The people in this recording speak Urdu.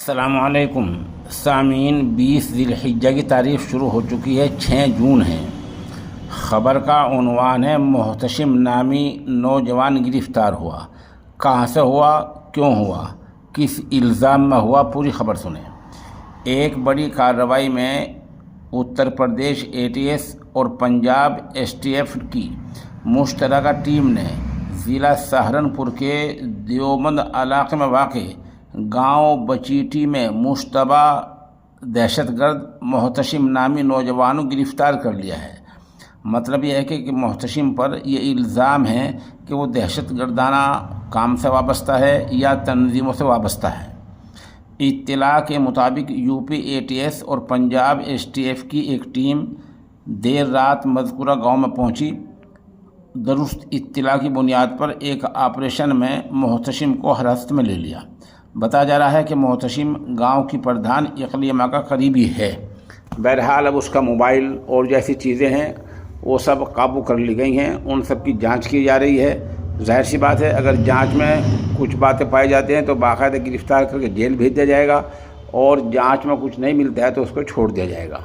السلام علیکم سامعین، 20 ذی الحجہ کی تاریخ شروع ہو چکی ہے، 6 جون ہے۔ خبر کا عنوان ہے محتشم نامی نوجوان گرفتار ہوا۔ کہاں سے ہوا، کیوں ہوا، کس الزام میں ہوا، پوری خبر سنیں۔ ایک بڑی کارروائی میں اتر پردیش ATS اور پنجاب STF کی مشترکہ ٹیم نے ضلع سہارنپور کے دیوبند علاقے میں واقع گاؤں بچیٹی میں مشتبہ دہشت گرد محتشم نامی نوجوان کو گرفتار کر لیا ہے۔ مطلب یہ ہے کہ محتشم پر یہ الزام ہے کہ وہ دہشت گردانہ کام سے وابستہ ہے یا تنظیموں سے وابستہ ہے۔ اطلاع کے مطابق UP ATS اور پنجاب STF کی ایک ٹیم دیر رات مذکورہ گاؤں میں پہنچی۔ درست اطلاع کی بنیاد پر ایک آپریشن میں محتشم کو حراست میں لے لیا۔ بتایا جا رہا ہے کہ محتشم گاؤں کی پردھان اقلیمہ کا قریبی ہے۔ بہرحال اب اس کا موبائل اور جیسی چیزیں ہیں وہ سب قابو کر لی گئی ہیں، ان سب کی جانچ کی جا رہی ہے۔ ظاہر سی بات ہے اگر جانچ میں کچھ باتیں پائی جاتی ہیں تو باقاعدہ گرفتار کر کے جیل بھیج دیا جائے گا، اور جانچ میں کچھ نہیں ملتا ہے تو اس کو چھوڑ دیا جائے گا۔